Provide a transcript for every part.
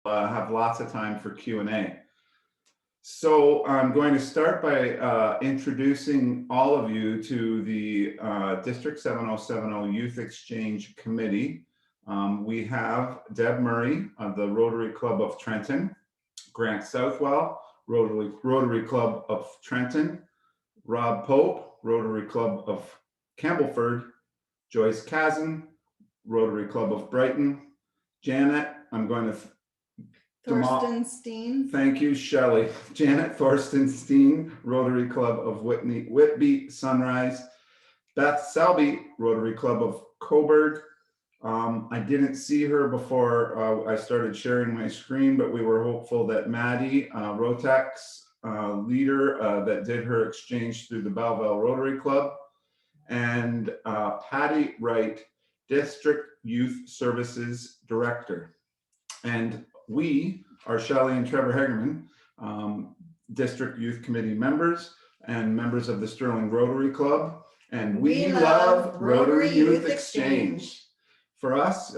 have lots of time for Q&A. So I'm going to start by introducing all of you to the District 7070 Youth Exchange Committee. We have Deb Murray of the Rotary Club of Trenton, Grant Southwell, Rotary Club of Trenton, Rob Pope, Rotary Club of Campbellford, Joyce Kazan, Rotary Club of Brighton, Janet, I'm going to Thorstenstein. Thank you, Shelley. Janet Thorstenstein, Rotary Club of Whitby Sunrise. Beth Selby, Rotary Club of Coburg. I didn't see her before I started sharing my screen, but we were hopeful that Maddie, Rotex leader that did her exchange through the Belleville Rotary Club, and Patty Wright, District Youth Services Director. And we are Shelley and Trevor Hegerman, District Youth Committee members and members of the Sterling Rotary Club. And we love Rotary Youth Exchange. For us,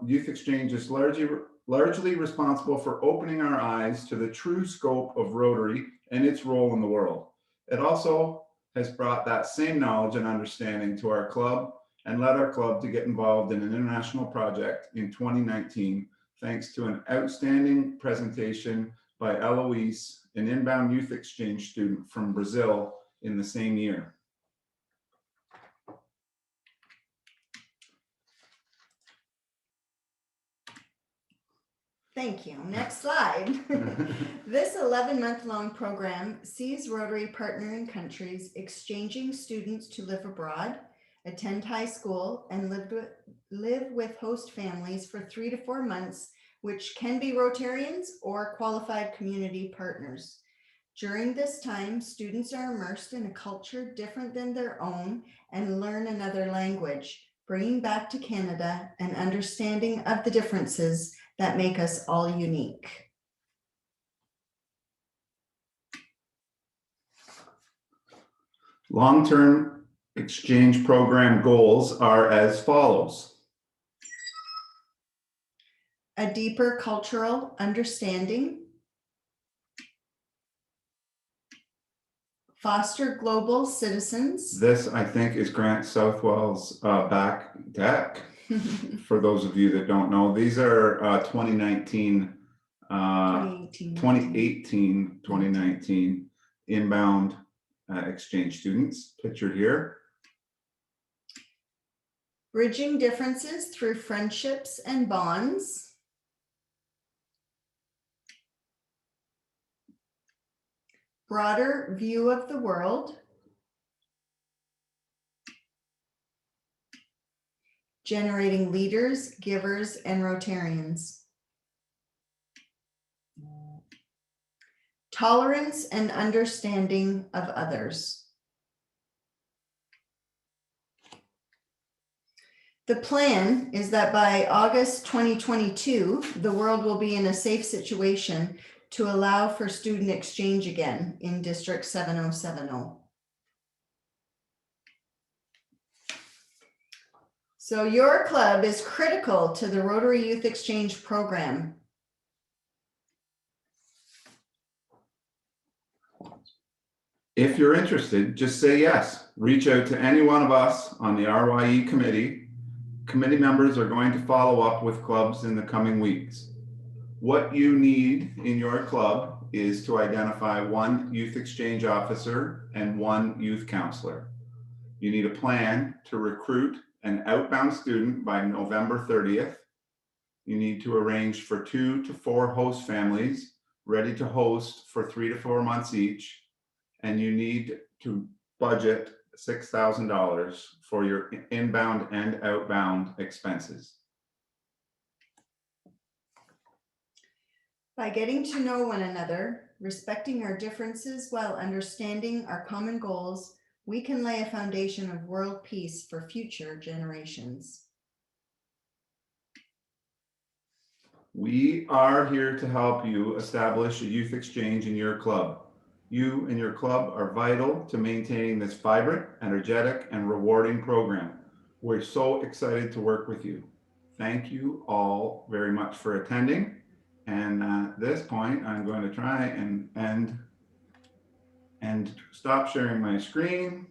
Youth Exchange is largely responsible for opening our eyes to the true scope of Rotary and its role in the world. It also has brought that same knowledge and understanding to our club and led our club to get involved in an international project in 2019, thanks to an outstanding presentation by Eloise, an inbound youth exchange student from Brazil in the same year. Thank you. Next slide. This 11-month-long program sees Rotary partnering countries exchanging students to live abroad, attend high school, and live with host families for 3 to 4 months, which can be Rotarians or qualified community partners. During this time, students are immersed in a culture different than their own and learn another language, bringing back to Canada an understanding of the differences that make us all unique. Long-term exchange program goals are as follows. A deeper cultural understanding, foster global citizens. This, I think, is Grant Southwell's back deck. For those of you that don't know, these are 2019, 2019 inbound exchange students, pictured here. Bridging differences through friendships and bonds. Broader view of the world. Generating leaders, givers, and Rotarians. Tolerance and understanding of others. The plan is that by August 2022, the world will be in a safe situation to allow for student exchange again in District 7070. So your club is critical to the Rotary Youth Exchange program. If you're interested, just say yes. Reach out to any one of us on the RYE committee. Committee members are going to follow up with clubs in the coming weeks. What you need in your club is to identify one youth exchange officer and one youth counselor. You need a plan to recruit an outbound student by November 30th. You need to arrange for 2 to 4 host families ready to host for 3 to 4 months each. And you need to budget $6,000 for your inbound and outbound expenses. By getting to know one another, respecting our differences while understanding our common goals, we can lay a foundation of world peace for future generations. We are here to help you establish a youth exchange in your club. You and your club are vital to maintaining this vibrant, energetic, and rewarding program. We're so excited to work with you. Thank you all very much for attending, And at this point, I'm going to try and stop sharing my screen.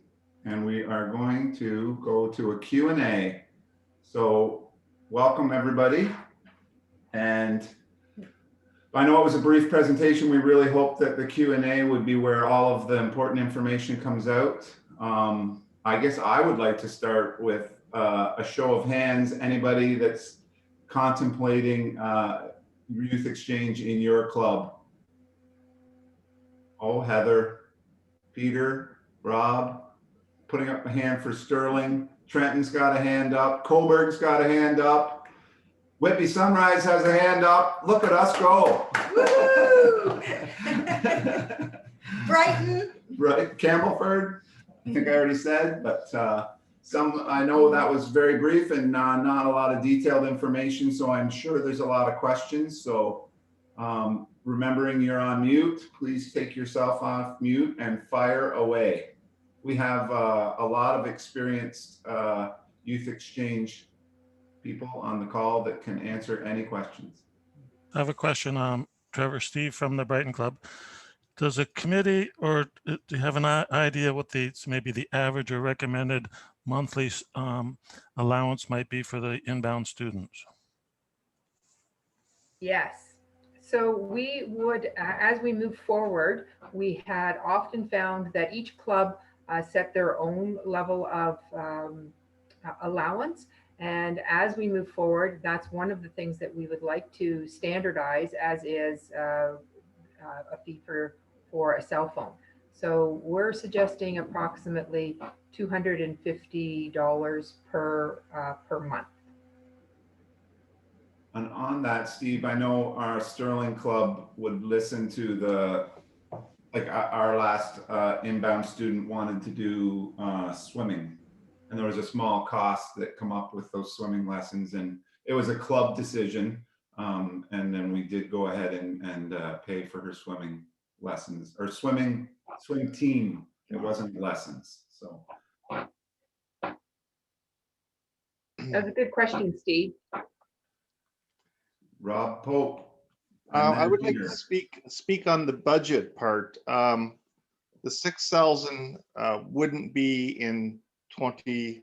And we are going to go to a Q&A. So welcome everybody. And I know it was a brief presentation. We really hope that the Q&A would be where all of the important information comes out. I guess I would like to start with a show of hands. Anybody that's contemplating youth exchange in your club? Oh, Heather, Peter, Rob, putting up a hand for Sterling. Trenton's got a hand up. Coburg's got a hand up. Whitby Sunrise has a hand up. Look at us go. Woo! Brighton. Right, Campbellford, I think I already said, but I know that was very brief and not a lot of detailed information, so I'm sure there's a lot of questions. So remembering you're on mute, please take yourself off mute and fire away. We have a lot of experienced youth exchange people on the call that can answer any questions. I have a question, Trevor, Steve from the Brighton Club. Does a committee, or do you have an idea what maybe the average or recommended monthly allowance might be for the inbound students? Yes. So we would, as we move forward, we had often found that each club set their own level of allowance. And as we move forward, that's one of the things that we would like to standardize, as is a fee for a cell phone. So we're suggesting approximately $250 per month. And on that, Steve, I know our Sterling Club would listen to our last inbound student wanted to do swimming. And there was a small cost that come up with those swimming lessons, and it was a club decision. And then we did go ahead and pay for her swimming lessons, or swim team. It wasn't lessons. So That's a good question, Steve. Rob Pope. I would like to speak on the budget part. The 6,000 wouldn't be in 21,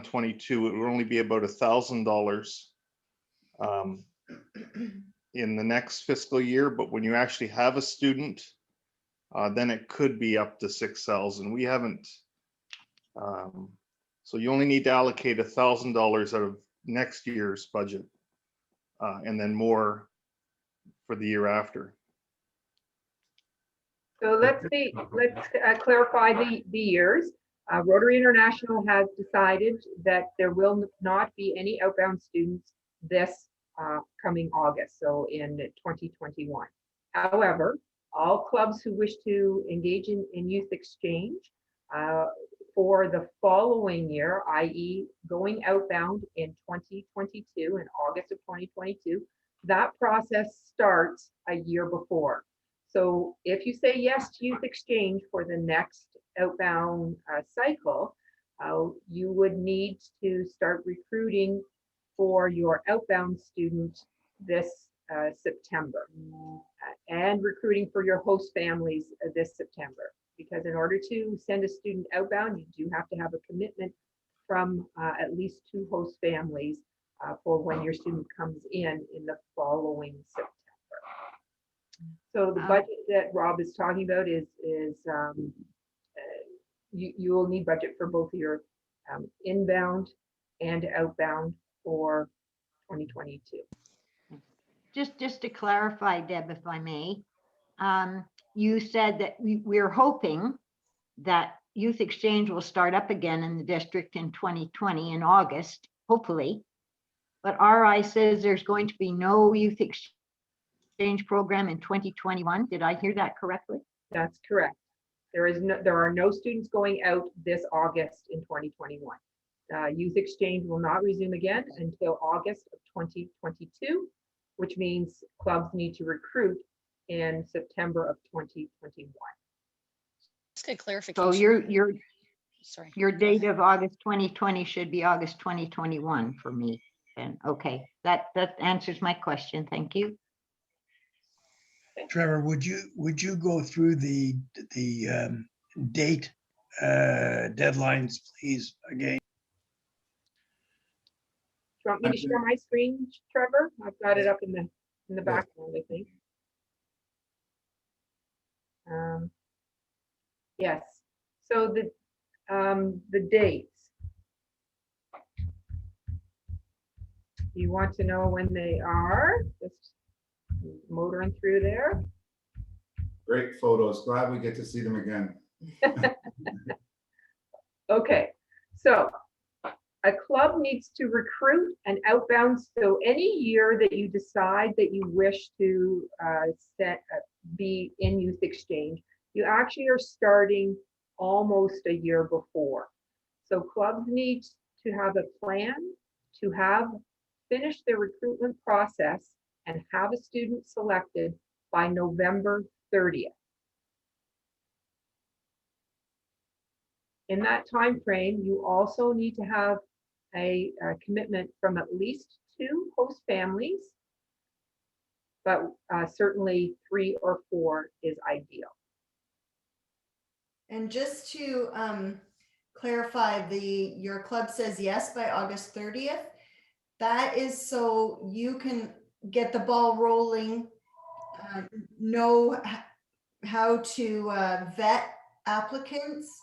22. It would only be about $1,000 in the next fiscal year. But when you actually have a student, then it could be up to 6,000. We haven't. So you only need to allocate $1,000 out of next year's budget, and then more for the year after. So let's clarify the years. Rotary International has decided that there will not be any outbound students this coming August, so in 2021. However, all clubs who wish to engage in youth exchange for the following year, i.e. going outbound in 2022, in August of 2022, that process starts a year before. So if you say yes to youth exchange for the next outbound cycle, you would need to start recruiting for your outbound student this September, and recruiting for your host families this September. Because in order to send a student outbound, you do have to have a commitment from at least 2 host families for when your student comes in the following September. So the budget that Rob is talking about is you will need budget for both your inbound and outbound for 2022. Just to clarify, Deb, if I may, you said that we're hoping that youth exchange will start up again in the district in 2020 in August, hopefully. But RI says there's going to be no youth exchange program in 2021. Did I hear that correctly? That's correct. There are no students going out this August in 2021. Youth exchange will not resume again until August of 2022, which means clubs need to recruit in September of 2021. Just a clarification. So your date of August 2020 should be August 2021 for me. And okay, that answers my question. Thank you. Trevor, would you go through the date deadlines, please, again? Do you want me to share my screen, Trevor? I've got it up in the background, I think. Yes, so the dates. You want to know when they are? Just motoring through there. Great photos. Glad we get to see them again. Okay, so a club needs to recruit and outbound. So any year that you decide that you wish to be in youth exchange, you actually are starting almost a year before. So clubs need to have a plan to have finished their recruitment process and have a student selected by November 30th. In that time frame, you also need to have a commitment from at least 2 host families, but certainly 3 or 4 is ideal. And just to clarify, your club says yes by August 30th. That is so you can get the ball rolling, know how to vet applicants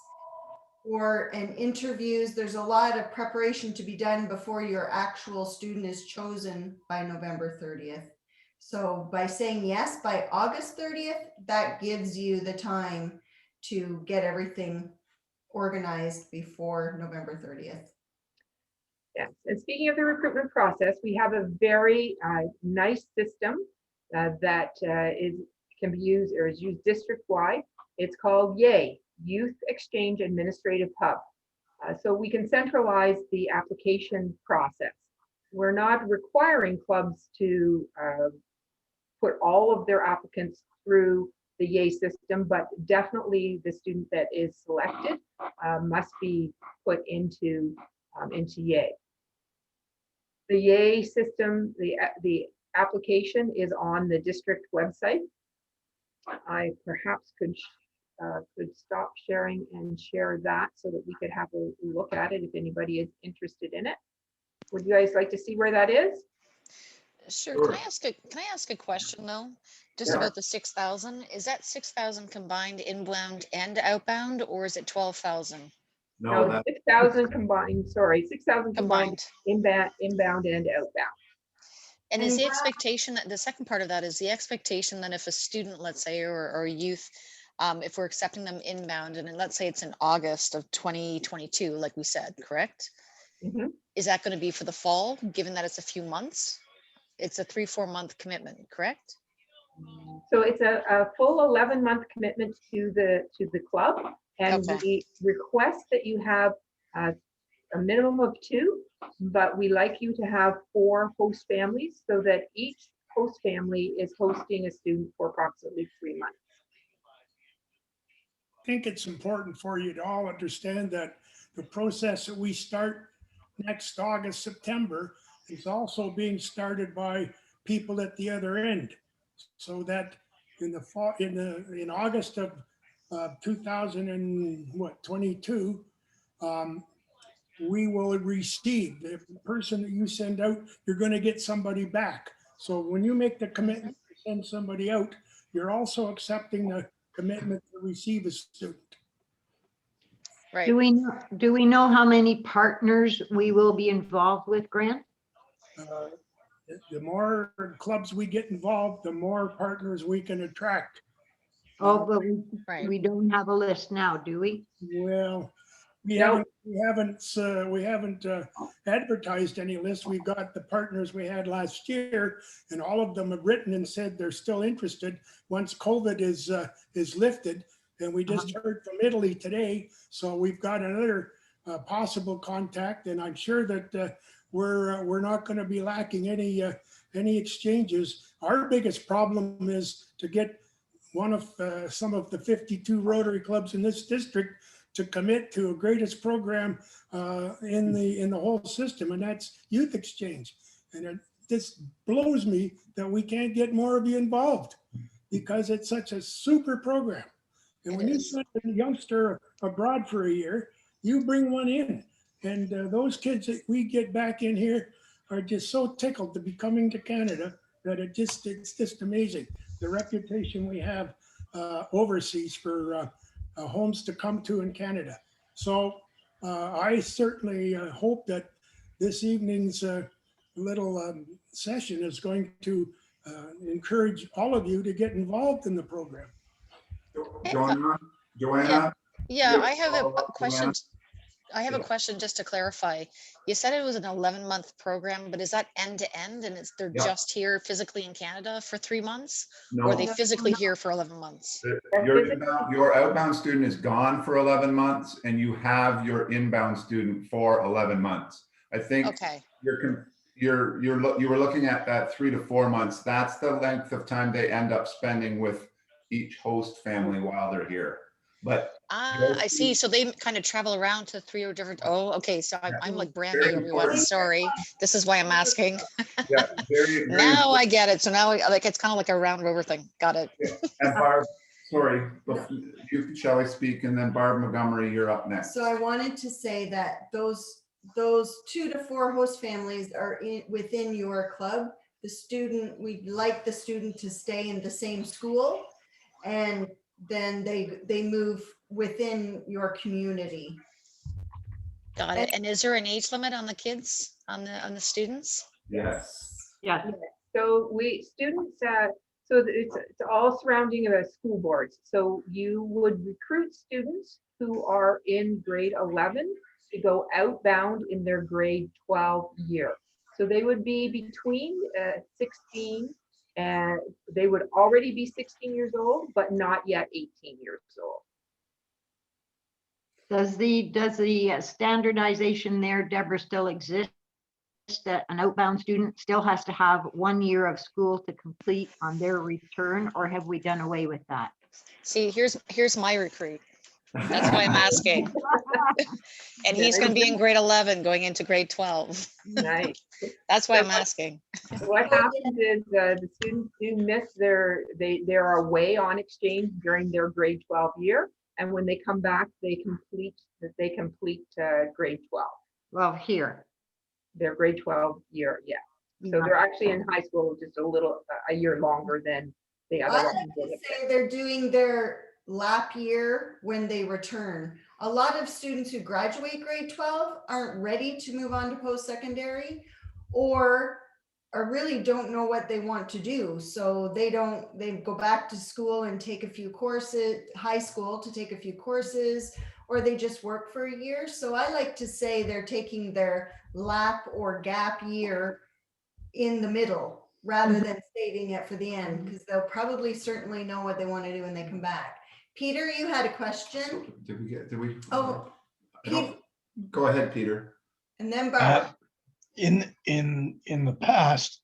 and interviews. There's a lot of preparation to be done before your actual student is chosen by November 30th. So by saying yes by August 30th, that gives you the time to get everything organized before November 30th. Yes, and speaking of the recruitment process, we have a very nice system that can be used or is used district-wide. It's called YAY, Youth Exchange Administrative Hub. So we can centralize the application process. We're not requiring clubs to put all of their applicants through the YAY system, but definitely the student that is selected must be put into YAY. The YAY system, the application is on the district website. I perhaps could stop sharing and share that so that we could have a look at it if anybody is interested in it. Would you guys like to see where that is? Sure. Sure. Can I ask a question though? Just Yeah. about the 6,000. Is that 6,000 combined inbound and outbound, or is it 12,000 No, that 6,000 combined, sorry, 6,000 combined combined? inbound and outbound. And is And the that- expectation that the second part of that is the expectation that if a student, let's say, or a youth, if we're accepting them inbound, and let's say it's in August of 2022, like we said, correct? Mhm. Is that going to be for the fall, given that it's a few months? It's a 3-4 month commitment, correct? So it's a full 11-month commitment to the club, and Okay. we request that you have a minimum of 2, but we like you to have 4 host families so that each host family is hosting a student for approximately 3 months. I think it's important for you to all understand that the process that we start next August, September is also being started by people at the other end. So that in the fall, in August of 2022, we will receive the person that you send out. You're going to get somebody back. So when you make the commitment to send somebody out, you're also accepting the commitment to receive a student. Right. Do we know how many partners we will be involved with, Grant? The more clubs we get involved, the more partners we can attract. Oh, but Right. we don't have a list now, do we? Well, we No. haven't advertised any list. We've got the partners we had last year, and all of them have written and said they're still interested once COVID is lifted. And we just heard from Italy today, so we've got another possible contact, and I'm sure that we're not going to be lacking any exchanges. Our biggest problem is to get some of the 52 Rotary clubs in this district to commit to a greatest program in the whole system, and that's Youth Exchange. And it just blows me that we can't get more of you involved, because it's such a super program. And when It you is. send a youngster abroad for a year, you bring one in. And those kids that we get back in here are just so tickled to be coming to Canada that it's just amazing. The reputation we have overseas for homes to come to in Canada. So I certainly hope that this evening's little session is going to encourage all of you to get involved in the program. Joanna, Yeah, you I have a follow-up, question. Joanna? I have a Yeah. question just to clarify. You said it was an 11-month program, but is that end to end and they're Yeah. just here physically in Canada for 3 months? No. Or are they physically here for 11 months? Your outbound student is gone for 11 months and you have your inbound student for 11 months. I think Okay, you were looking at that 3 to 4 months. That's the length of time they end up spending with each host family while they're here. But I see. So they kind of travel around to 3 different, oh, okay. So I'm like brand Very new, everyone. important. Sorry. This is why I'm asking. yeah, very Now I get it. So now like it's kind of like a round rover thing. Got it. And Barb, sorry, shall I speak? And then Barb Montgomery, you're up next. So I wanted to say that those 2 to 4 host families are within your club. The student, we'd like the student to stay in the same school, and then they move within your community. Got it. And is there an age limit on the kids, on the students? Yes. Yeah. So students, so it's all surrounding school boards. So you would recruit students who are in grade 11 to go outbound in their grade 12 year. So they would be between 16 and they would already be 16 years old, but not yet 18 years old. Does the standardization there, Deborah, still exist? That an outbound student still has to have 1 year of school to complete on their return, or have we done away with that? See, here's my recruit. That's why I'm asking. And he's going to be in grade 11 going into grade 12. Nice. That's why I'm asking. What happens is the students do miss they're away on exchange during their grade 12 year. And when they come back, they complete grade 12. Well, here. Their grade 12 year, yeah. So they're actually in high school just a year longer than the other I ones. like to say they're doing their lap year when they return. A lot of students who graduate grade 12 aren't ready to move on to post-secondary, or really don't know what they want to do. So they go back to school and take a few courses, high school to take a few courses, or they just work for a year. So I like to say they're taking their lap or gap year in the middle rather than saving it for the end, because they'll probably certainly know what they want to do when they come back. Peter, you had a question? Did we? Oh, Go ahead, Peter. and then Barb. In the past,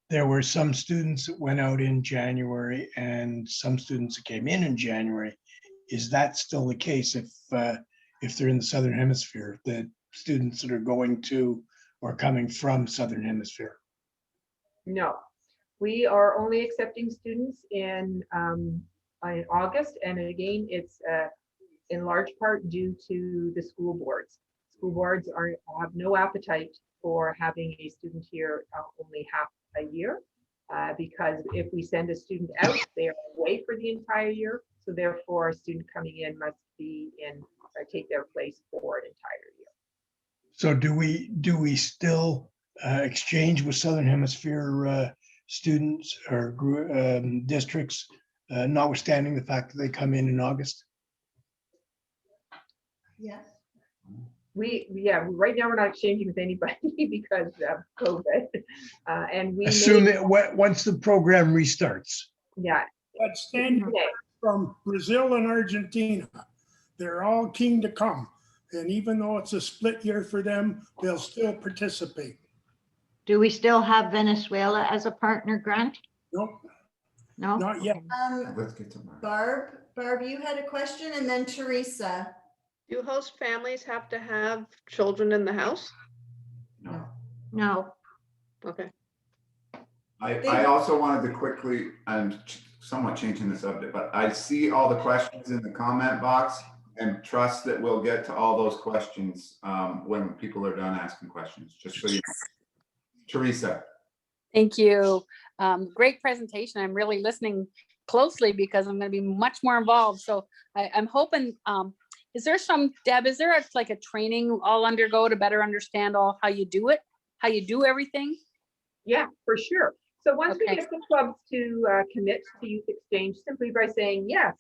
there were some students that went out in January and some students that came in January. Is that still the case if they're in the Southern Hemisphere, the students that are going to or coming from Southern Hemisphere? No, we are only accepting students in August, and again, it's in large part due to the school boards. School boards have no appetite for having a student here only half a year, because if we send a student out, they are away for the entire year. So therefore, a student coming in must be in or take their place for an entire year. So do we still exchange with Southern Hemisphere students or districts, notwithstanding the fact that they come in August? Yes. Right now we're not exchanging with anybody because of COVID, and we Assume it once the program restarts. yeah. But standing from Brazil and Argentina, they're all keen to come. And even though it's a split year for them, they'll still participate. Do we still have Venezuela as a partner, Grant? Nope, No? not yet. Let's get to Barb. Barb, Barb, you had a question, and then Teresa. Do host families have to have children in the house? No. No, Okay. I also wanted to quickly, I'm somewhat changing the subject, but I see all the questions in the comment box and trust that we'll get to all those questions when people are done asking questions, just so you know. Teresa. Thank you. Great presentation. I'm really listening closely because I'm going to be much more involved. So I'm hoping, is there Deb, is there like a training I'll undergo to better understand how you do it, how you do everything? Yeah, for sure. So once we Okay. get the clubs to commit to youth exchange, simply by saying, yes,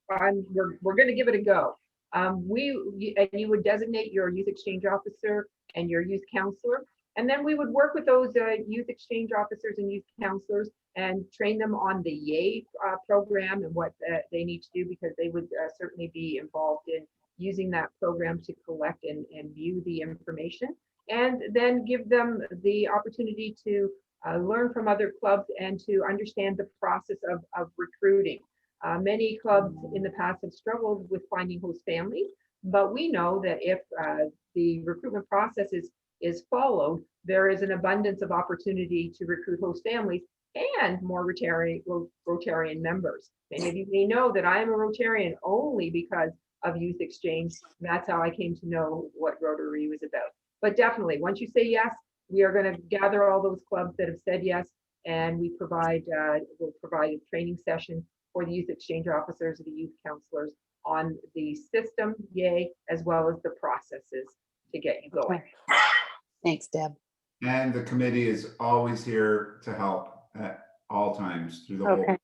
we're going to give it a go. And you would designate your youth exchange officer and your youth counselor. And then we would work with those youth exchange officers and youth counselors and train them on the YAY program and what they need to do, because they would certainly be involved in using that program to collect and view the information, and then give them the opportunity to learn from other clubs and to understand the process of recruiting. Many clubs in the past have struggled with finding host families, but we know that if the recruitment process is followed, there is an abundance of opportunity to recruit host families and more Rotarian members. Many of you may know that I am a Rotarian only because of Youth Exchange. That's how I came to know what Rotary was about. But definitely, once you say yes, we are going to gather all those clubs that have said yes, and we'll provide a training session for the Youth Exchange officers and the youth counselors on the system, YAY, as well as the processes to get you going. Thanks, Deb. And the committee is always here to help at all times through the whole. Okay.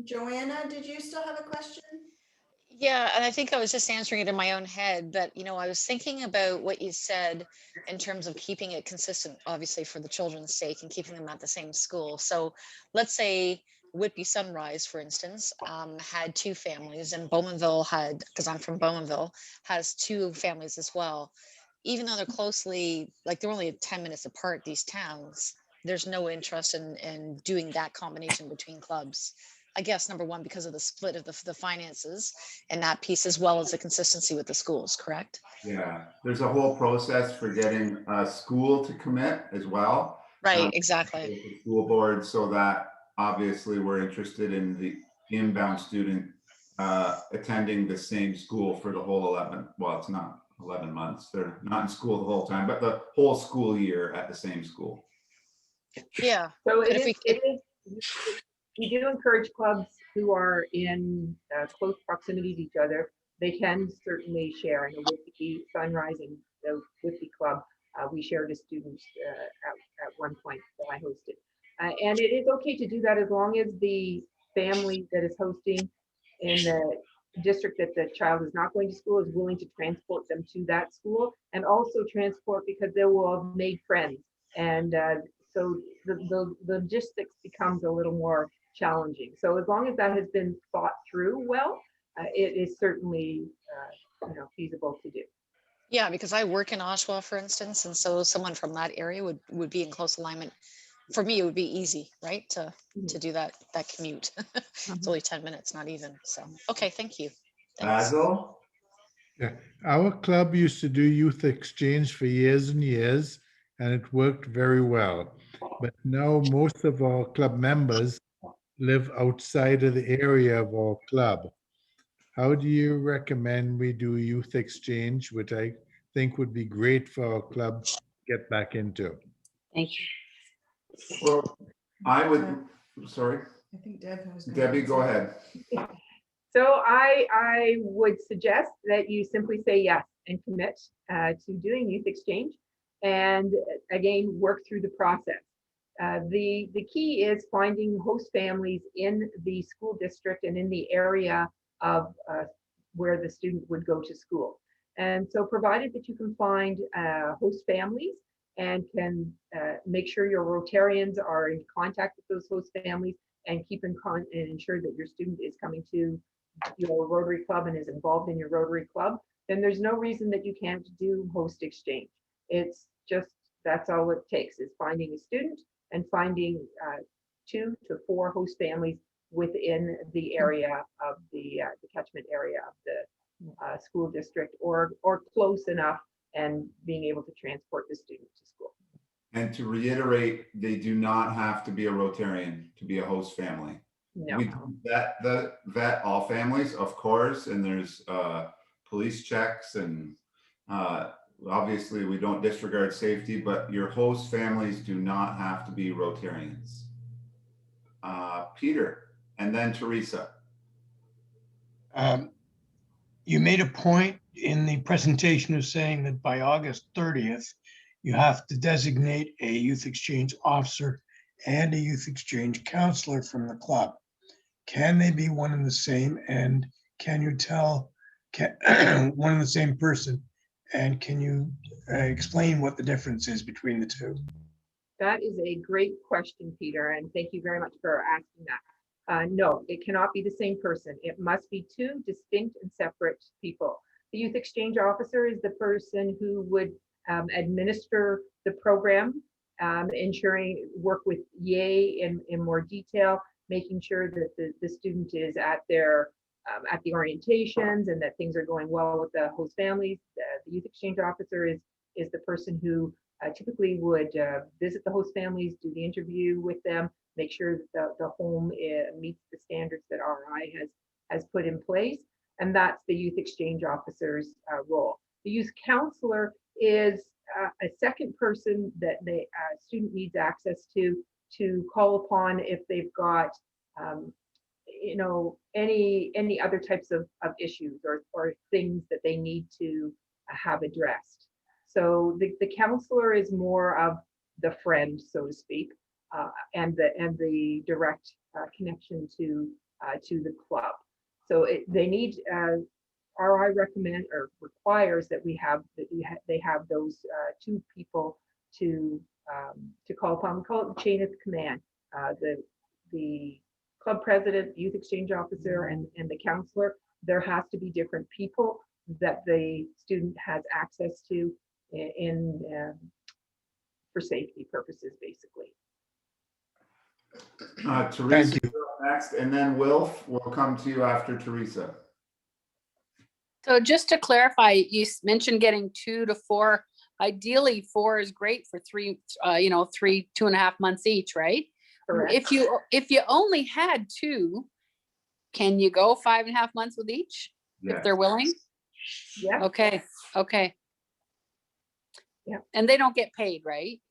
Joanna, did you still have a question? Yeah, and I think I was just answering it in my own head, but I was thinking about what you said in terms of keeping it consistent, obviously for the children's sake, and keeping them at the same school. So let's say Whitby Sunrise, for instance, had 2 families, and Bowmanville had, because I'm from Bowmanville, has 2 families as well. Even though they're closely, like they're only 10 minutes apart, these towns, there's no interest in doing that combination between clubs. I guess number one, because of the split of the finances and that piece, as well as the consistency with the schools, correct? Yeah, there's a whole process for getting a school to commit as well. Right, exactly. The school board, so that obviously we're interested in the inbound student attending the same school for the whole 11, well, it's not 11 months. They're not in school the whole time, but the whole school year at the same school. Yeah. So we do encourage clubs who are in close proximity to each other. They can certainly share. In the Whitby Sunrise and the Whitby Club, we shared a student at one point that I hosted. And it is okay to do that as long as the family that is hosting in the district that the child is not going to school is willing to transport them to that school, and also transport because they will have made friends. And so the logistics becomes a little more challenging. So as long as that has been thought through well, it is certainly feasible to do. Yeah, because I work in Oshawa, for instance, and so someone from that area would be in close alignment. For me, it would be easy, right, to do that commute. It's only 10 minutes, not even. So, okay, thank you. Thanks. Basil? Yeah, our club used to do youth exchange for years and years, and it worked very well. But now most of our club members live outside of the area of our club. How do you recommend we do youth exchange, which I think would be great for our club to get back into? Thank you. Well, I would, sorry, I think Deb was. Debbie, go ahead. So I would suggest that you simply say yes and commit to doing youth exchange, and again, work through the process. The key is finding host families in the school district and in the area of where the student would go to school. And so provided that you can find host families and can make sure your Rotarians are in contact with those host families and keep and ensure that your student is coming to your Rotary Club and is involved in your Rotary Club, then there's no reason that you can't do host exchange. It's just, that's all it takes, is finding a student and finding 2 to 4 host families within the area of the catchment area of the school district, or close enough and being able to transport the student to school. And to reiterate, they do not have to be a Rotarian to be a host family. No. We vet all families, of course, and there's police checks, and obviously we don't disregard safety, but your host families do not have to be Rotarians. Peter, and then Teresa. You made a point in the presentation of saying that by August 30th, you have to designate a youth exchange officer and a youth exchange counselor from the club. Can they be one and the same? And can you tell one and the same person? And can you explain what the difference is between the two? That is a great question, Peter, and thank you very much for asking that. No, it cannot be the same person. It must be two distinct and separate people. The youth exchange officer is the person who would administer the program, work with YA in more detail, making sure that the student is at the orientations and that things are going well with the host families. The youth exchange officer is the person who typically would visit the host families, do the interview with them, make sure that the home meets the standards that RI has put in place. And that's the youth exchange officer's role. The youth counselor is a second person that the student needs access to call upon if they've got any other types of issues or things that they need to have addressed. So the counselor is more of the friend, so to speak, and the direct connection to the club. So they need RI recommend or requires that they have those two people to call upon. We call it the chain of command. The club president, youth exchange officer, and the counselor. There has to be different people that the student has access to for safety purposes, basically. Teresa, next, and then Wilf will come to you after Teresa. So just to clarify, you mentioned getting 2 to 4. Ideally, 4 is great for 3, 2.5 months each, right? Correct. If you only had 2, can you go 5.5 months with each? Yes. If they're willing? Yeah. Okay. Yeah. And they don't get paid, right?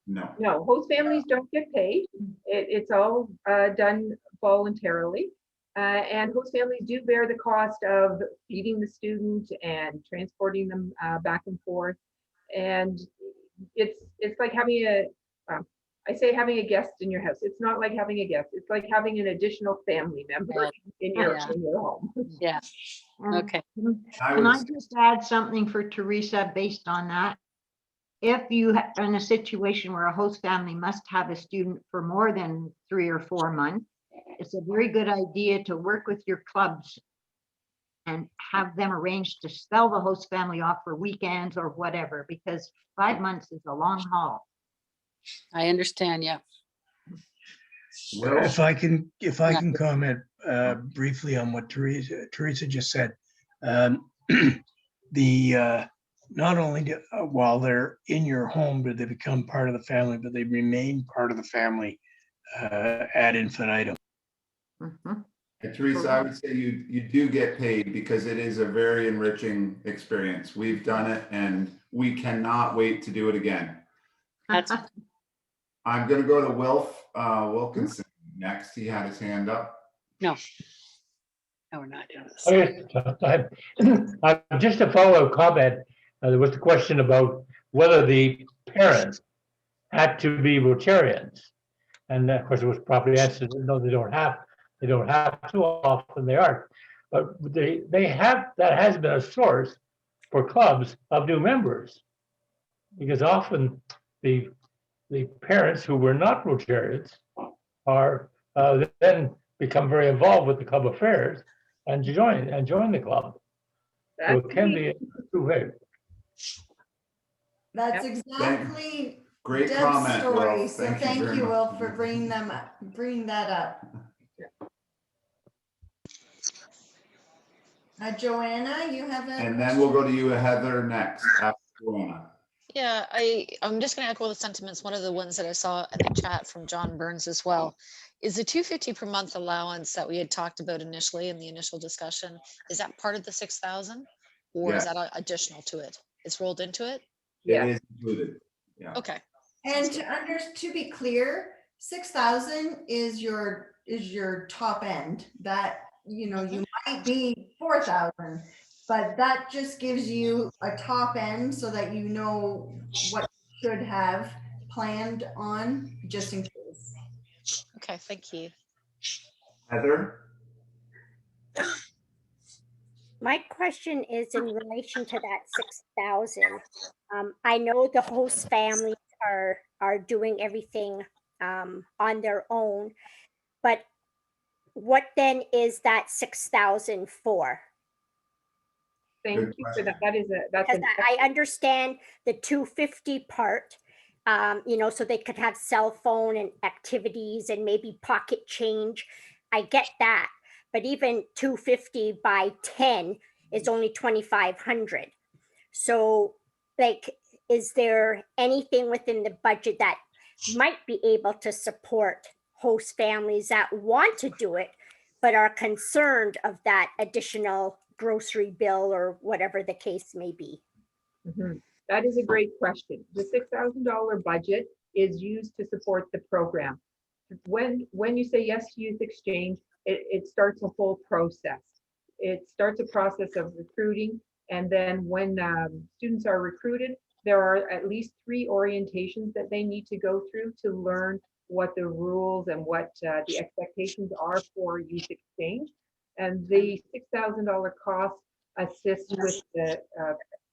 No. Host families don't get paid. It's all done voluntarily. And host families do bear the cost of feeding the student and transporting them back and forth. And it's like having having a guest in your house. It's not like having a guest. It's like having an additional family member in your home. Yeah. Okay. Can I just add something for Teresa based on that? If you are in a situation where a host family must have a student for more than 3 or 4 months, it's a very good idea to work with your clubs and have them arrange to spell the host family off for weekends or whatever, because 5 months is a long haul. I understand. Yeah. If I can comment briefly on what Teresa just said. Not only while they're in your home do they become part of the family, but they remain part of the family ad infinitum. Mhm. And Teresa, I would say you do get paid because it is a very enriching experience. We've done it and we cannot wait to do it again. That's I'm going to go to Wilf Wilkinson next. He had his hand up. no, we're not doing this. Okay, just a follow-up comment. There was the question about whether the parents had to be Rotarians, and of course it was probably answered, no, they don't have to. Often they aren't, but they have. That has been a source for clubs of new members, because often the parents who were not Rotarians are then become very involved with the club affairs and join the club. So it can be a two-way. That's exactly Great Deb's comment, story. Will. So Thank you very Will, much. for bringing that up. Joanna, you have a. And then we'll go to you, Heather, next after Joanna. Yeah, I'm just going to echo the sentiments. One of the ones that I saw in the chat from John Burns as well is the $250 per month allowance that we had talked about initially in the initial discussion. Is that part of the 6,000 or is Yes. that additional to it? It's rolled into it? It Yeah. is included. Yeah. Okay. And to be clear, 6,000 is your top end. That, you know, you might be 4,000, but that just gives you a top end so that you know what you should have planned on just in case. Okay, thank you. Heather? My question is in relation to that 6,000. I know the host families are doing everything on their own, but what then is that 6,000 for? Thank Good you for that. That's Because an I understand the 250 part, you know, so they could have cell phone and activities and maybe pocket change. I get that, but even 250 by 10 is only 2,500. So, like, is there anything within the budget that might be able to support host families that want to do it, but are concerned of that additional grocery bill or whatever the case may be? Mhm. That is a great question. The $6,000 budget is used to support the program. When you say yes to Youth Exchange, it starts a whole process. It starts a process of recruiting, and then when students are recruited, there are at least 3 orientations that they need to go through to learn what the rules and what the expectations are for Youth Exchange. And the $6,000 cost assists with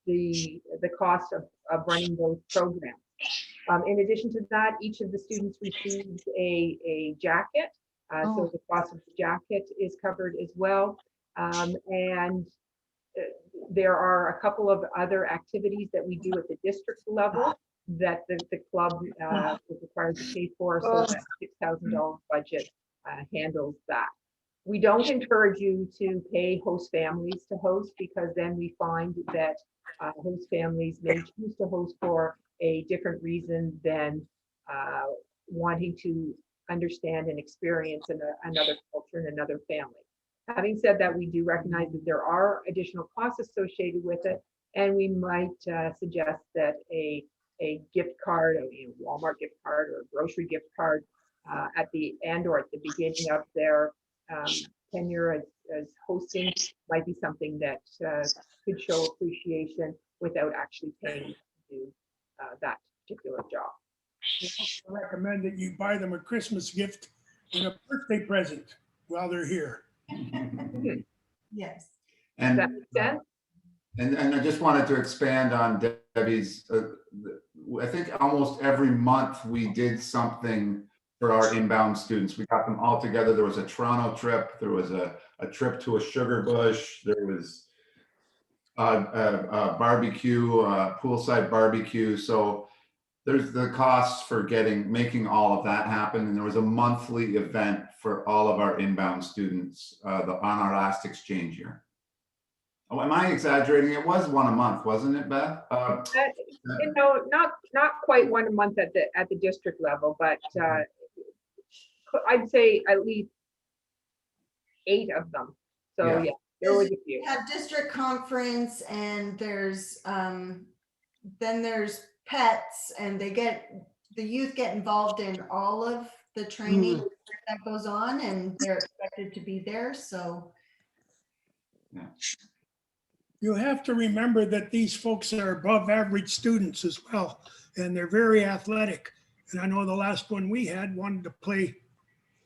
the cost of running those programs. In addition to that, each of the students receives a jacket. So the cost of the jacket is covered as well. And there are a couple of other activities that we do at the district level that the club is required to pay for. So that $6,000 budget handles that. We don't encourage you to pay host families to host, because then we find that host families may choose to host for a different reason than wanting to understand and experience another culture and another family. Having said that, we do recognize that there are additional costs associated with it, and we might suggest that a gift card, a Walmart gift card or a grocery gift card at the end or at the beginning of their tenure as hosting might be something that could show appreciation without actually paying to do that particular job. I recommend that you buy them a Christmas gift and a birthday present while they're here. Yes. And, Does that make sense? and I just wanted to expand on Debbie's, I think almost every month we did something for our inbound students. We got them all together. There was a Toronto trip. There was a trip to a sugar bush. There was a barbecue, poolside barbecue. So there's the costs for making all of that happen. And there was a monthly event for all of our inbound students on our last exchange year. Oh, am I exaggerating? It was one a month, wasn't it, Beth? No, not quite one a month at the district level, but I'd say at least 8 of them. So yeah, there was a few. We have district conference, and there's then there's pets, and the youth get involved in all of the training that goes on, and they're expected to be there. So You have to remember that these folks are above average students as well, and they're very athletic. And I know the last one we had wanted to play,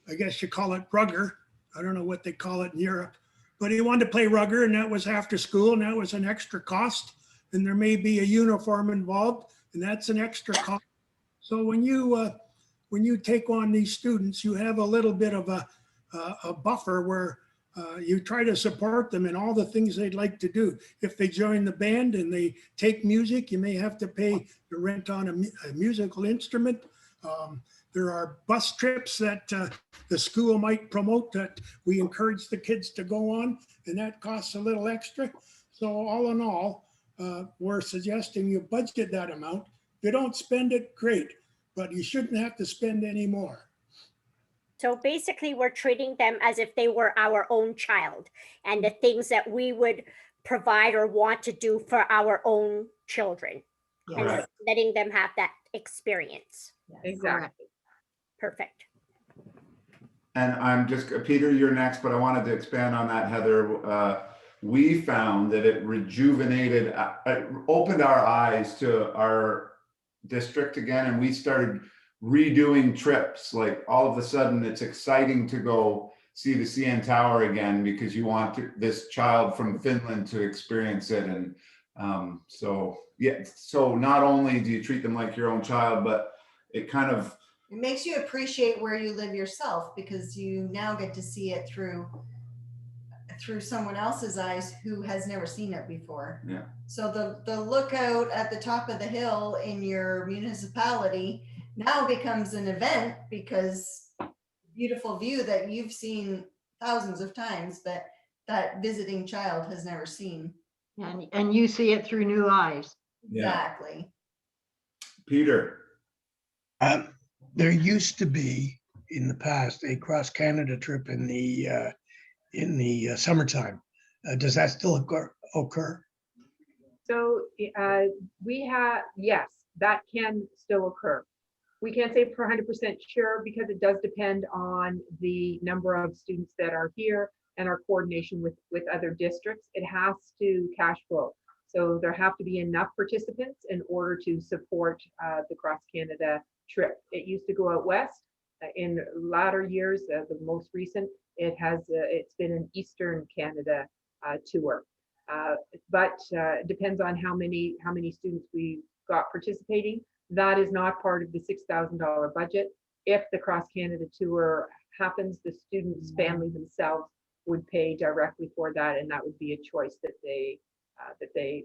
I guess you call it rugger. I don't know what they call it in Europe, but he wanted to play rugger, and that was after school, and that was an extra cost. And there may be a uniform involved, and that's an extra cost. So when you take on these students, you have a little bit of a buffer where you try to support them in all the things they'd like to do. If they join the band and they take music, you may have to pay the rent on a musical instrument. There are bus trips that the school might promote that we encourage the kids to go on, and that costs a little extra. So all in all, we're suggesting you budget that amount. If you don't spend it, great, but you shouldn't have to spend any more. So basically, we're treating them as if they were our own child, and the things that we would provide or want to do for our own children, and Correct. letting them have that experience. Exactly. Perfect. And I'm just, Peter, you're next, but I wanted to expand on that, Heather. We found that it rejuvenated, it opened our eyes to our district again, and we started redoing trips. Like all of a sudden, it's exciting to go see the CN Tower again because you want this child from Finland to experience it. And so, yeah, so not only do you treat them like your own child, but it kind of, it makes you appreciate where you live yourself, because you now get to see it through someone else's eyes who has never seen it before. yeah. So the lookout at the top of the hill in your municipality now becomes an event, because beautiful view that you've seen thousands of times, but that visiting child has never seen. And you see it through new eyes. Yeah. Exactly. Peter. There used to be in the past a cross Canada trip in the summertime. Does that still occur? So we have, yes, that can still occur. We can't say for 100% sure because it does depend on the number of students that are here and our coordination with other districts. It has to cash flow. So there have to be enough participants in order to support the Cross Canada trip. It used to go out west. In latter years, the most recent, it's been an Eastern Canada tour. But it depends on how many students we got participating. That is not part of the $6,000 budget. If the Cross Canada tour happens, the students' family themselves would pay directly for that, and that would be a choice that they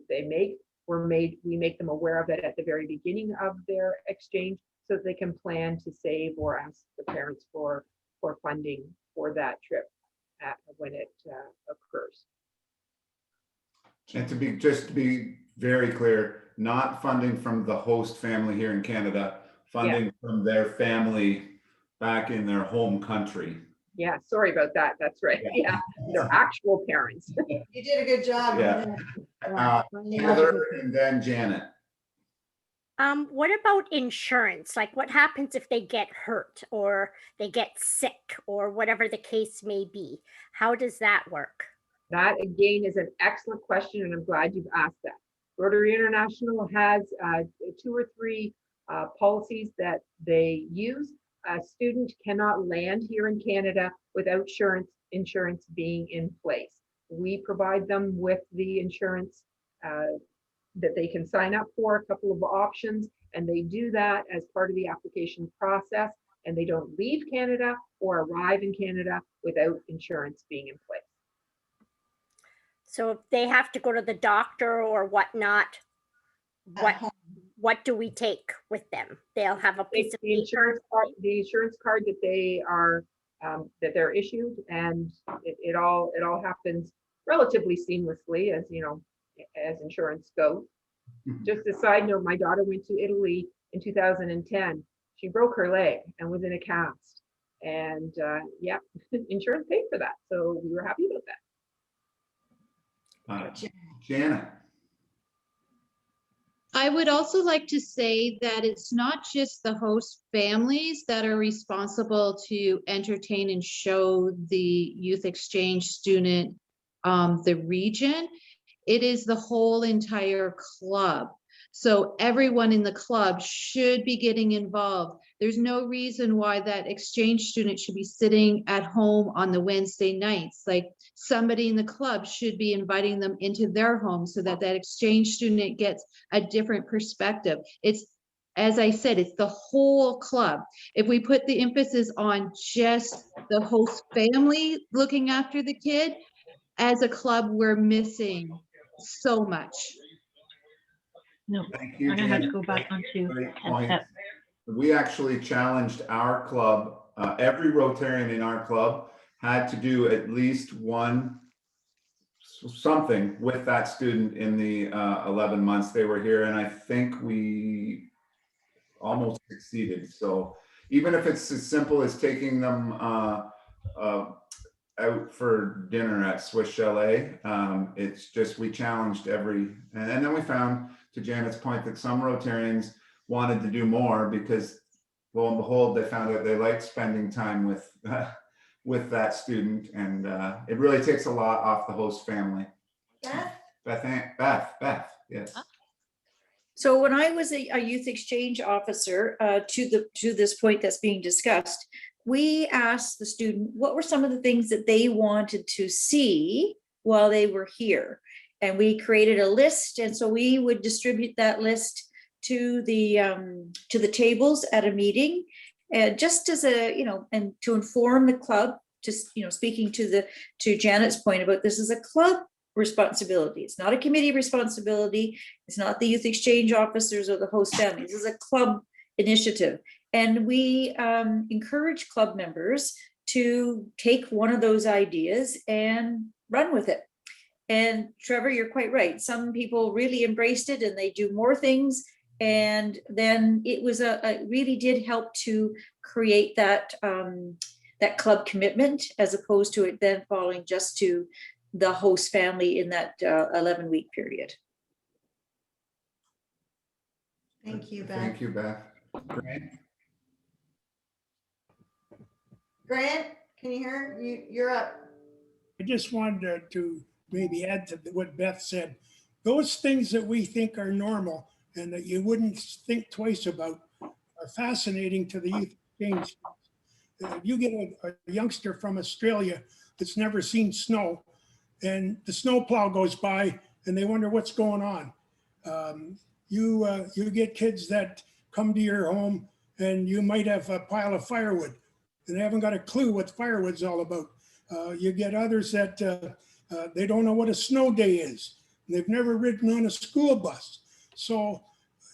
make. We make them aware of it at the very beginning of their exchange, so that they can plan to save or ask the parents for funding for that trip when it occurs. And just to be very clear, not funding from the host family here in Canada, funding from their family back in their home country. Yeah, sorry about that. That's right. Yeah, their actual parents. You did a good job. Yeah. Heather and then Janet. What about insurance? Like, what happens if they get hurt or they get sick or whatever the case may be? How does that work? That again is an excellent question, and I'm glad you've asked that. Rotary International has 2 or 3 policies that they use. A student cannot land here in Canada without insurance being in place. We provide them with the insurance that they can sign up for, a couple of options, and they do that as part of the application process, and they don't leave Canada or arrive in Canada without insurance being in place. So if they have to go to the doctor or whatnot, what do we take with them? They'll have a piece of the insurance card that they are that they're issued, and it all happens relatively seamlessly, as you know, as insurance goes. Just a side note, my daughter went to Italy in 2010. She broke her leg and was in a cast, and yeah, insurance paid for that, so we were happy about that. Janet. I would also like to say that it's not just the host families that are responsible to entertain and show the youth exchange student the region. It is the whole entire club. So everyone in the club should be getting involved. There's no reason why that exchange student should be sitting at home on the Wednesday nights. Like, somebody in the club should be inviting them into their home so that that exchange student gets a different perspective. It's, as I said, it's the whole club. If we put the emphasis on just the host family looking after the kid, as a club, we're missing so much. No, Thank you, I'm gonna have to Janet. go back onto Great point. headset. we actually challenged our club, every Rotarian in our club had to do at least something with that student in the 11 months they were here. And I think we almost succeeded. So even if it's as simple as taking them out for dinner at Swiss Chalet, it's just, we challenged every, and then we found, to Janet's point, that some Rotarians wanted to do more because lo and behold, they found out they liked spending time with with that student, and it really takes a lot off the host family. Beth, yes. So when I was a youth exchange officer, to this point that's being discussed, we asked the student what were some of the things that they wanted to see while they were here, and we created a list, and so we would distribute that list to the tables at a meeting, and just as a, and to inform the club, just speaking to Janet's point about this is a club responsibility. It's not a committee responsibility. It's not the youth exchange officers or the host family. This is a club initiative. And we encourage club members to take one of those ideas and run with it. And Trevor, you're quite right. Some people really embraced it and they do more things. And then it was it really did help to create that that club commitment, as opposed to it then falling just to the host family in that 11-week period. Thank you, Beth. Thank you, Beth. Grant, can you hear? You're up. I just wanted to maybe add to what Beth said. Those things that we think are normal and that you wouldn't think twice about are fascinating to the youth exchange. You get a youngster from Australia that's never seen snow, and the snowplow goes by and they wonder what's going on. You get kids that come to your home and you might have a pile of firewood and they haven't got a clue what firewood's all about. You get others that they don't know what a snow day is. They've never ridden on a school bus. So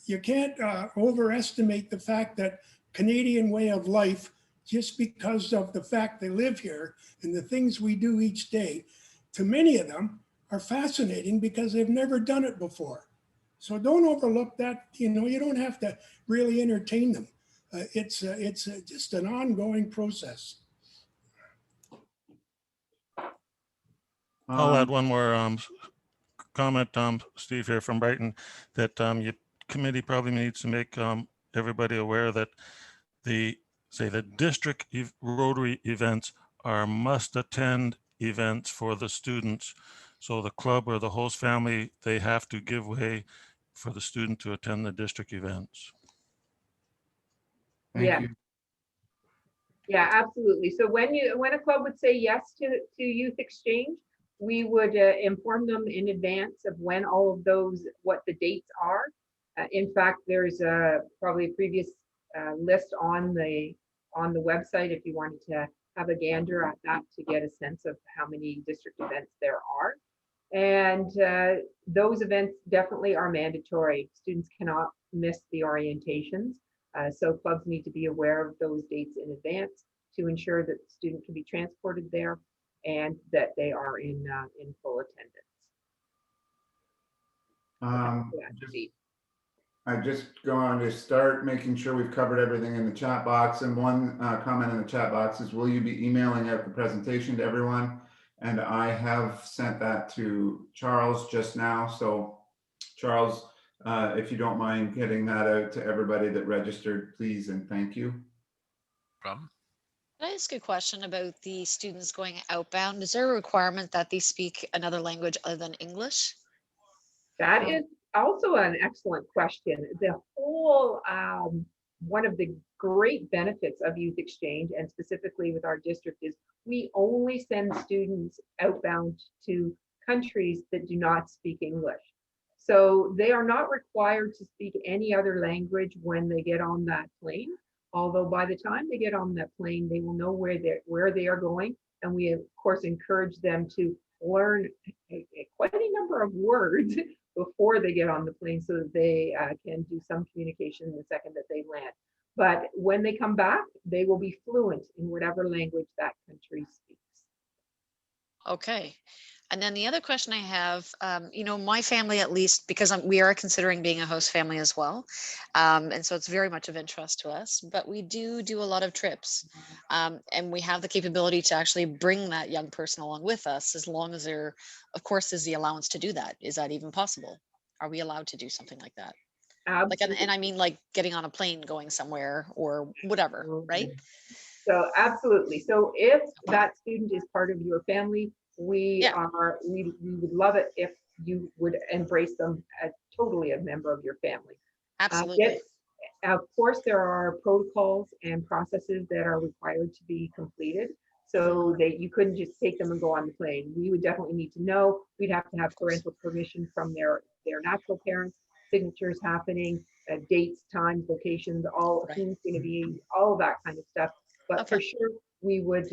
you can't overestimate the fact that Canadian way of life, just because of the fact they live here and the things we do each day, to many of them are fascinating because they've never done it before. So don't overlook that. You don't have to really entertain them. It's just an ongoing process. I'll add one more comment, Steve here from Brighton, that your committee probably needs to make everybody aware that the district Rotary events are must-attend events for the students. So the club or the host family, they have to give way for the student to attend the district events. Thank you. Yeah, absolutely. So when a club would say yes to youth exchange, we would inform them in advance of when all of those, what the dates are. In fact, there's probably a previous list on the website if you wanted to have a gander at that to get a sense of how many district events there are. And those events definitely are mandatory. Students cannot miss the orientations. So clubs need to be aware of those dates in advance to ensure that the student can be transported there and that they are in full attendance. I just going to start making sure we've covered everything in the chat box. And one comment in the chat box is, will you be emailing out the presentation to everyone? And I have sent that to Charles just now. So Charles, if you don't mind getting that out to everybody that registered, please, and thank you. Can I ask a question about the students going outbound? Is there a requirement that they speak another language other than English? That is also an excellent question. The whole, one of the great benefits of youth exchange, and specifically with our district, is we only send students outbound to countries that do not speak English. So they are not required to speak any other language when they get on that plane. Although by the time they get on that plane, they will know where they are going. And we, of course, encourage them to learn quite a number of words before they get on the plane so that they can do some communication the second that they land. But when they come back, they will be fluent in whatever language that country speaks. Okay. And then the other question I have, my family, at least, because we are considering being a host family as well. And so it's very much of interest to us, but we do a lot of trips. And we have the capability to actually bring that young person along with us, as long as there, of course, is the allowance to do that. Is that even possible? Are we allowed to do something like that? Like, and I mean, like getting on a plane, going somewhere or whatever, right? So absolutely. So if that student is part of your family, we would love it if you would embrace them as totally a member of your family. Absolutely. Of course, there are protocols and processes that are required to be completed, so that you couldn't just take them and go on the plane. We would definitely need to know. We'd have to have parental permission from their natural parents, signatures happening, dates, times, locations, all who's going to be, all of that kind of stuff. But for sure, we would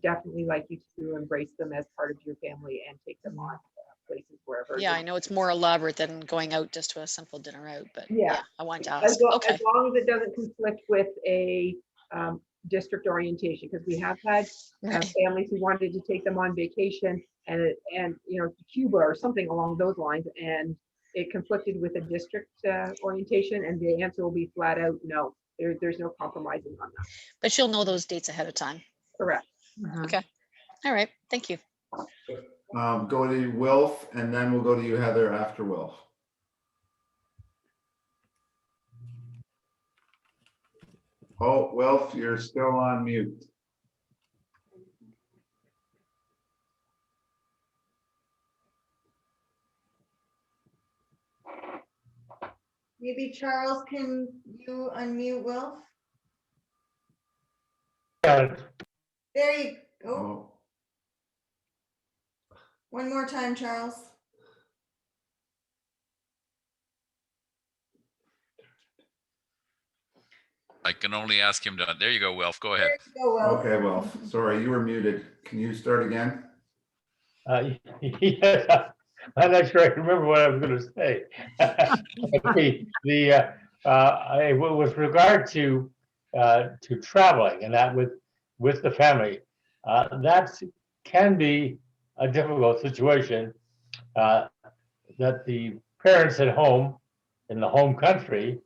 definitely like you to embrace them as part of your family and take them on places wherever. Yeah, I know it's more elaborate than going out just to a simple dinner out, but yeah, I wanted to as ask. long, Okay. as long as it doesn't conflict with a district orientation, because we have had families who wanted to take them on vacation and Cuba or something along those lines, and it conflicted with a district orientation, and the answer will be flat out no. There's no compromising on that. But you'll know those dates ahead of time. Correct. Okay. All right. Thank you. Go to Wilf, and then we'll go to you, Heather, after Wilf. Oh, Wilf, you're still on mute. Maybe Charles, can you unmute Wilf? Yeah, There you go. Oh, One more time, Charles. I can only ask him to, there you go, Wilf, go ahead. There you go, Wilf. okay, Wilf. Sorry, you were muted. Can you start again? yeah, I'm not sure I can remember what I was going to say. With regard to traveling and that with the family, that can be a difficult situation. That the parents at home in the home country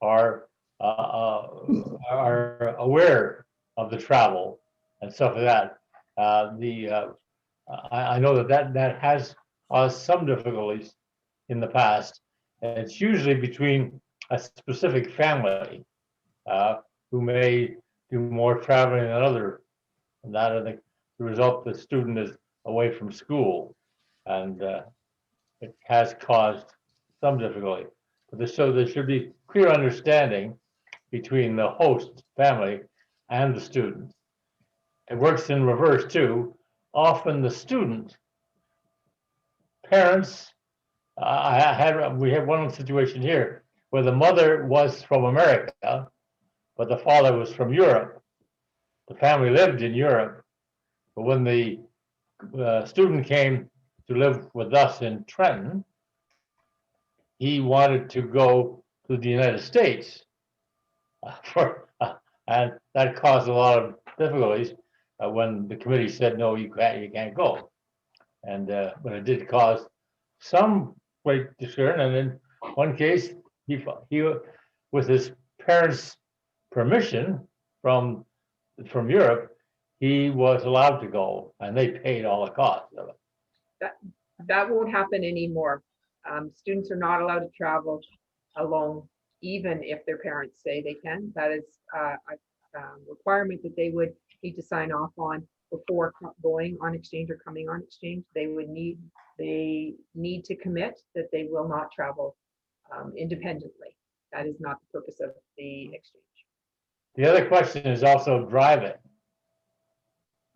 are aware of the travel and stuff like that. I know that has caused some difficulties in the past. And it's usually between a specific family who may do more traveling than others. And that, I think, the result, the student is away from school, and it has caused some difficulty. But so there should be clear understanding between the host family and the student. It works in reverse too. Often the student parents, we had one situation here where the mother was from America, but the father was from Europe. The family lived in Europe, but when the student came to live with us in Trenton, he wanted to go to the United States, and that caused a lot of difficulties when the committee said, no, you can't go. And but it did cause some great concern. And in one case, he with his parents' permission from Europe, he was allowed to go, and they paid all the costs of it. That won't happen anymore. Students are not allowed to travel alone, even if their parents say they can. That is a requirement that they would need to sign off on before going on exchange or coming on exchange. They need to commit that they will not travel independently. That is not the purpose of the exchange. The other question is also driving.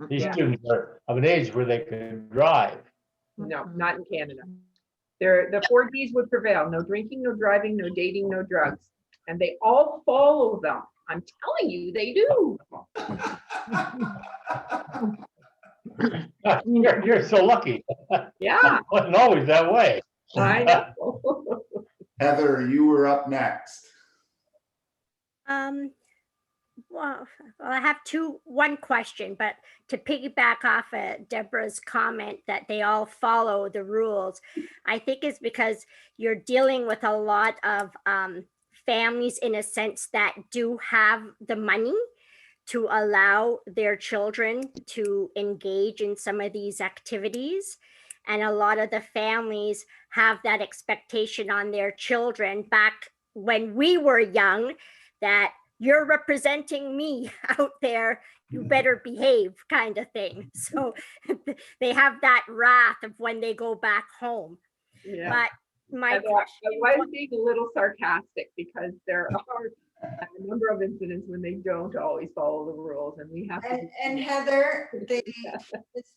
These students are of an age where they can drive. No, not in Canada. The 4 Ds would prevail. No drinking, no driving, no dating, no drugs. And they all follow them. I'm telling you, they do. You're so lucky. Yeah. It wasn't always that way. I know. Heather, you were up next. Well, I have one question, but to piggyback off of Deborah's comment that they all follow the rules, I think it's because you're dealing with a lot of families in a sense that do have the money to allow their children to engage in some of these activities. And a lot of the families have that expectation on their children back when we were young that you're representing me out there, you better behave kind of thing. So they have that wrath of when they go back home. Yeah. But my I question was being a little sarcastic because there are a number of incidents when they don't always follow the rules, and we have to. And Heather, the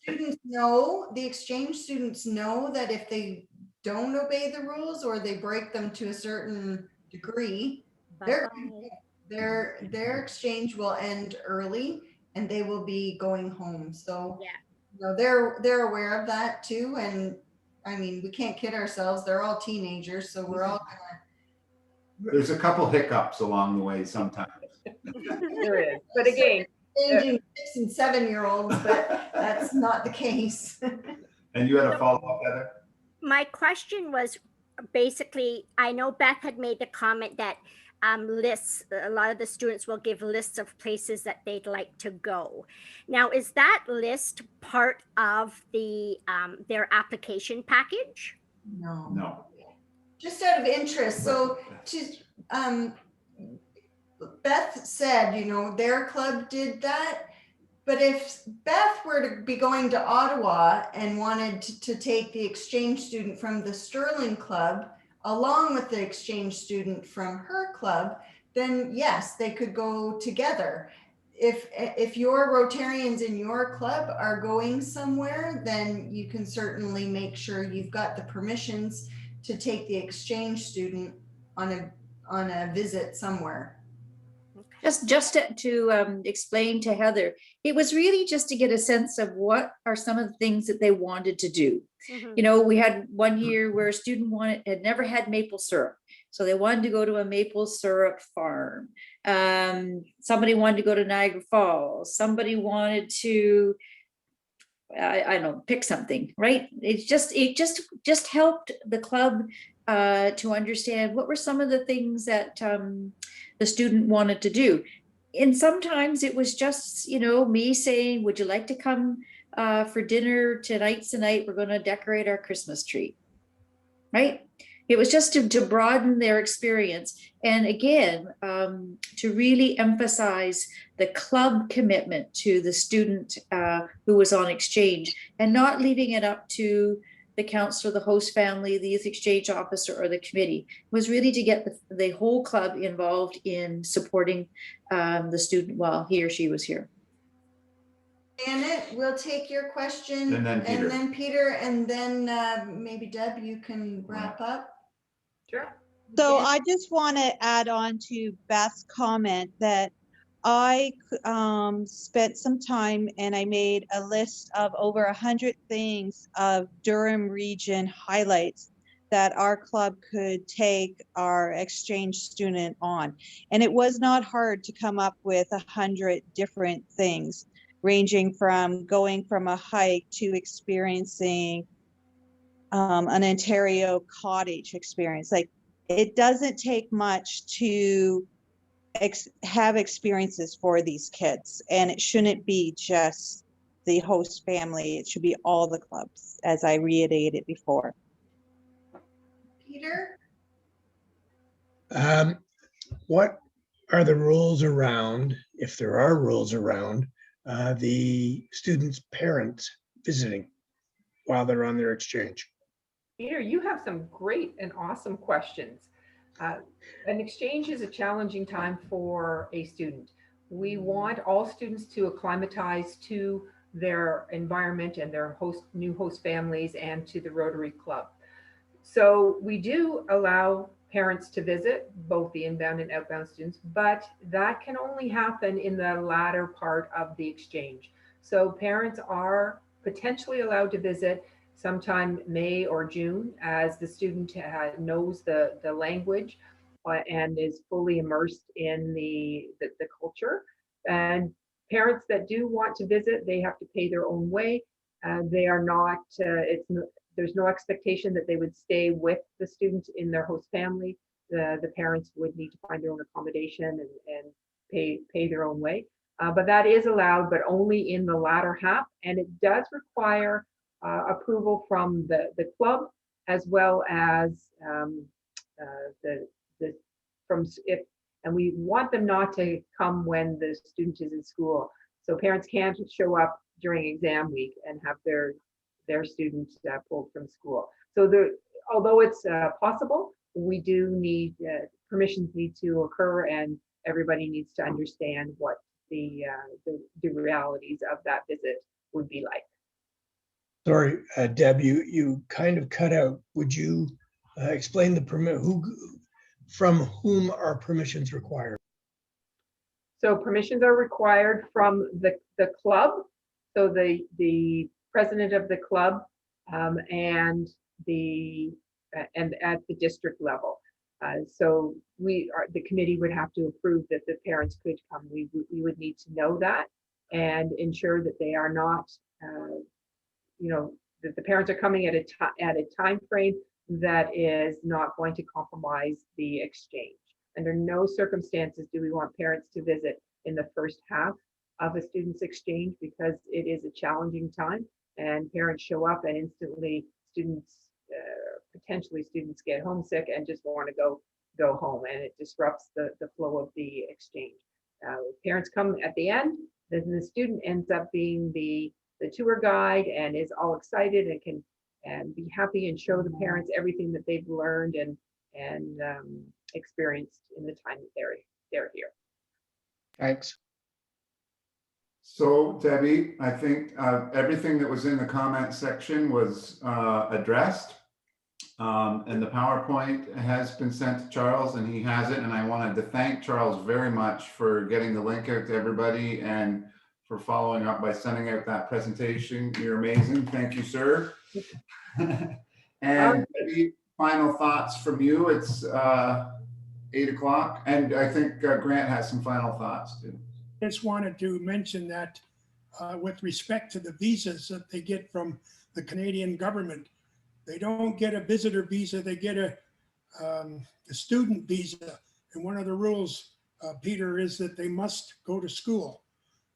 students know, the exchange students know that if they don't obey the rules or they break them to a certain degree, their exchange will end early and they will be going home. So yeah, you know, they're aware of that too. And I mean, we can't kid ourselves. They're all teenagers, so we're all There's a couple hiccups along the way sometimes. There is, but again, changing 6 and 7-year-olds, but that's not the case. And you had a follow-up, Heather? my question was basically, I know Beth had made the comment that lists, a lot of the students will give lists of places that they'd like to go. Now, is that list part of the their application package? No. Just out of interest. So Beth said, you know, their club did that. But if Beth were to be going to Ottawa and wanted to take the exchange student from the Sterling Club along with the exchange student from her club, then yes, they could go together. If your Rotarians in your club are going somewhere, then you can certainly make sure you've got the permissions to take the exchange student on a visit somewhere. Just to explain to Heather, it was really just to get a sense of what are some of the things that they wanted to do. You know, we had one year where a student had never had maple syrup. So they wanted to go to a maple syrup farm. Somebody wanted to go to Niagara Falls. Somebody wanted to, I don't know, pick something, right? It just helped the club to understand what were some of the things that the student wanted to do. And sometimes it was just, you know, me saying, would you like to come for dinner tonight's the night we're going to decorate our Christmas tree, right? It was just to broaden their experience. And again, to really emphasize the club commitment to the student who was on exchange and not leaving it up to the counselor, the host family, the youth exchange officer, or the committee. It was really to get the whole club involved in supporting the student while he or she was here. Janet, we'll take your question, And then Peter, and then maybe Deb, you can wrap up. Sure. So I just want to add on to Beth's comment that I spent some time and I made a list of over 100 things of Durham region highlights that our club could take our exchange student on. And it was not hard to come up with 100 different things, ranging from going from a hike to experiencing an Ontario cottage experience. Like, it doesn't take much to have experiences for these kids, and it shouldn't be just the host family. It should be all the clubs, as I reiterated before. Peter? What are the rules around, if there are rules around, the students' parents visiting while they're on their exchange? Peter, you have some great and awesome questions. An exchange is a challenging time for a student. We want all students to acclimatize to their environment and their new host families and to the Rotary Club. So we do allow parents to visit both the inbound and outbound students, but that can only happen in the latter part of the exchange. So parents are potentially allowed to visit sometime May or June as the student knows the language and is fully immersed in the culture. And parents that do want to visit, they have to pay their own way. They are not, there's no expectation that they would stay with the student in their host family. The parents would need to find their own accommodation and pay their own way. But that is allowed, but only in the latter half. And it does require approval from the club, as well as and we want them not to come when the student is in school. So parents can't show up during exam week and have their students pulled from school. So although it's possible, we do need, permissions need to occur, and everybody needs to understand what the realities of that visit would be like. Sorry, Deb, you kind of cut out. Would you explain the permit, from whom are permissions required? So permissions are required from the club. So the president of the club and at the district level. So the committee would have to approve that the parents could come. We would need to know that and ensure that they are not, that the parents are coming at a time frame that is not going to compromise the exchange. Under no circumstances do we want parents to visit in the first half of a student's exchange, because it is a challenging time and parents show up and instantly potentially students get homesick and just want to go home, and it disrupts the flow of the exchange. Parents come at the end, then the student ends up being the tour guide and is all excited and can be happy and show the parents everything that they've learned and experienced in the time that they're here. Thanks. So Debbie, I think everything that was in the comment section was addressed. And the PowerPoint has been sent to Charles and he has it. And I wanted to thank Charles very much for getting the link out to everybody and for following up by sending out that presentation. You're amazing. Thank you, sir. And Debbie, final thoughts from you. It's 8 o'clock. And I think Grant has some final thoughts too. Just wanted to mention that with respect to the visas that they get from the Canadian government, they don't get a visitor visa, they get a student visa. And one of the rules, Peter, is that they must go to school.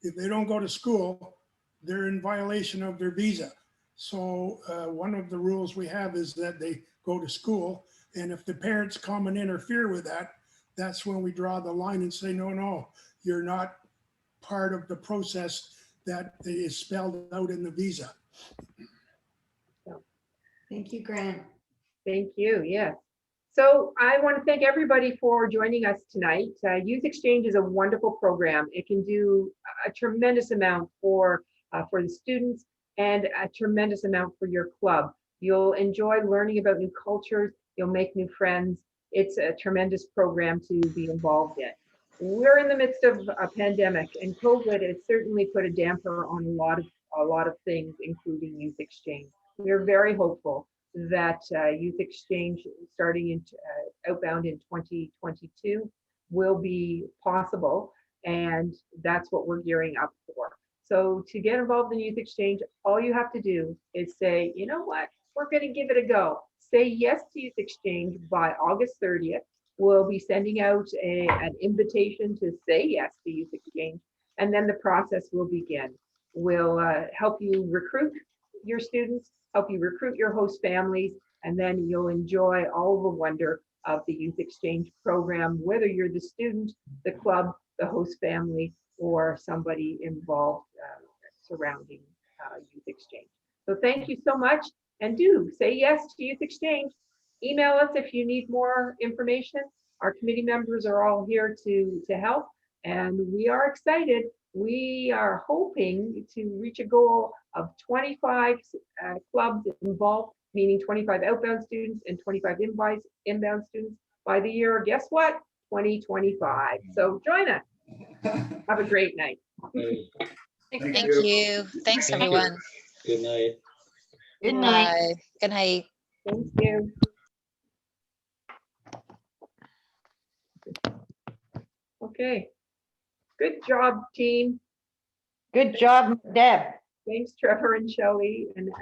If they don't go to school, they're in violation of their visa. So one of the rules we have is that they go to school. And if the parents come and interfere with that, that's when we draw the line and say, no, you're not part of the process that is spelled out in the visa. Thank you, Grant. Thank you. Yes. So I want to thank everybody for joining us tonight. Youth Exchange is a wonderful program. It can do a tremendous amount for the students and a tremendous amount for your club. You'll enjoy learning about new cultures. You'll make new friends. It's a tremendous program to be involved in. We're in the midst of a pandemic, and COVID has certainly put a damper on a lot of things, including Youth Exchange. We're very hopeful that Youth Exchange starting outbound in 2022 will be possible, and that's what we're gearing up for. So to get involved in Youth Exchange, all you have to do is say, you know what, we're going to give it a go. Say yes to Youth Exchange by August 30th. We'll be sending out an invitation to say yes to Youth Exchange, and then the process will begin. We'll help you recruit your students, help you recruit your host families, and then you'll enjoy all the wonder of the Youth Exchange program, whether you're the student, the club, the host family, or somebody involved surrounding Youth Exchange. So thank you so much, and do say yes to Youth Exchange. Email us if you need more information. Our committee members are all here to help, and we are excited. We are hoping to reach a goal of 25 clubs involved, meaning 25 outbound students and 25 inbound students by the year, guess what? 2025. So join us. Have a great night. Thank you. Thanks, everyone. Good night. Good night. Bye. Good night. Thank you. Okay. Good job, team. Good job, Deb. Thanks, Trevor and Shelley, and